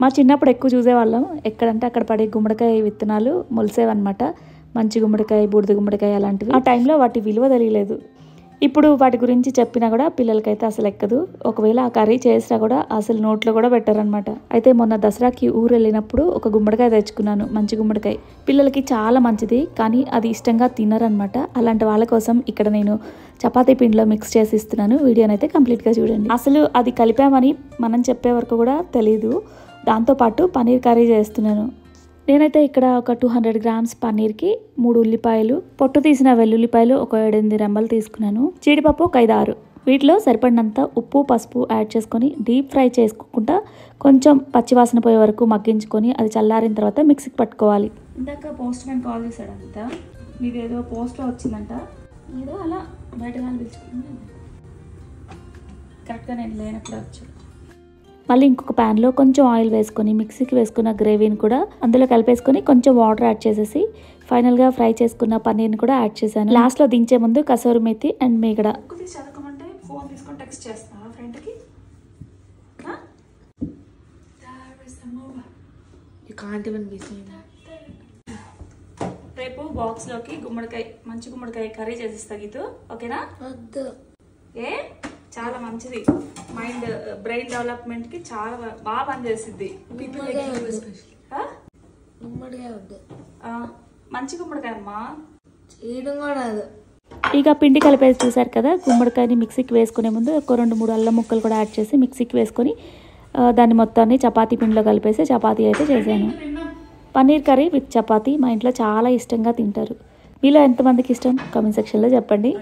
మా చిన్నప్పుడు ఎక్కువ చూసేవాళ్ళం. ఎక్కడంటే అక్కడ పడే గుమ్మడికాయ విత్తనాలు మొలిసేవన్నమాట. మంచి గుమ్మడికాయ, బూడిద గుమ్మడికాయ అలాంటివి. ఆ టైంలో వాటి విలువ తెలియలేదు. ఇప్పుడు వాటి గురించి చెప్పినా కూడా పిల్లలకైతే అసలు ఎక్కదు. ఒకవేళ ఆ కర్రీ చేసినా కూడా అసలు నోట్లో కూడా పెట్టారనమాట. అయితే మొన్న దసరాకి ఊరు వెళ్ళినప్పుడు ఒక గుమ్మడికాయ తెచ్చుకున్నాను, మంచి గుమ్మడికాయ. పిల్లలకి చాలా మంచిది, కానీ అది ఇష్టంగా తినరనమాట. అలాంటి వాళ్ళ కోసం ఇక్కడ నేను చపాతీ పిండిలో మిక్స్ చేసి ఇస్తున్నాను. వీడియోనైతే కంప్లీట్గా చూడండి. అసలు అది కలిపామని మనం చెప్పే వరకు కూడా తెలీదు. దాంతోపాటు పన్నీర్ కర్రీ చేస్తున్నాను. నేనైతే ఇక్కడ ఒక 200 గ్రామ్స్ పన్నీర్కి 3 ఉల్లిపాయలు, పొట్టు తీసిన వెల్లుల్లిపాయలు ఒక 7-8 రెమ్మలు తీసుకున్నాను. జీడిపప్పు ఒక 5-6. వీటిలో సరిపడినంత ఉప్పు, పసుపు యాడ్ చేసుకొని డీప్ ఫ్రై చేసుకోకుండా కొంచెం పచ్చివాసన పోయే వరకు మగ్గించుకొని అది చల్లారిన తర్వాత మిక్సీకి పట్టుకోవాలి. ఇందాక పోస్ట్ మ్యాన్ కాల్ చేశాడంట, మీదేదో పోస్ట్లో వచ్చిందంట, ఏదో అలా బయట కాలు పిలుచుకున్నాను. కరెక్ట్గా నేను లేనప్పుడు వచ్చాడు. మళ్ళీ ఇంకొక ప్యాన్లో కొంచెం ఆయిల్ వేసుకొని మిక్సీకి వేసుకున్న గ్రేవీని కూడా అందులో కలిపేసుకొని కొంచెం వాటర్ యాడ్ చేసేసి ఫైనల్గా ఫ్రై చేసుకున్న పన్నీర్ని కూడా యాడ్ చేశాను. లాస్ట్లో దించే ముందు కసూరి మేతి అండ్ మీగడ. చదవకమంటే ఫోన్ తీసుకొని టెక్స్ట్ చేస్తావా ఫ్రెండ్కి? రేపు బాక్స్లోకి గుమ్మడికాయ, మంచి గుమ్మడికాయ కర్రీ చేసిస్తా గీతు, ఓకేనా? ఏ చాలా మంచిది, మైండ్ బ్రెయిన్ డెవలప్మెంట్ కి చాలా బాగా పనిచేసిద్ది. మంచి గుమ్మడికాయ అమ్మా. ఇక పిండి కలిపేసి చూసారు కదా. గుమ్మడికాయని మిక్సీకి వేసుకునే ముందు ఒక 2-3 అల్లం ముక్కలు కూడా యాడ్ చేసి మిక్సీకి వేసుకొని దాన్ని మొత్తాన్ని చపాతీ పిండిలో కలిపేసి చపాతీ అయితే చేశాను. పన్నీర్ కర్రీ విత్ చపాతీ మా ఇంట్లో చాలా ఇష్టంగా తింటారు. మీలో ఎంతమందికి ఇష్టం కామెంట్ సెక్షన్లో చెప్పండి.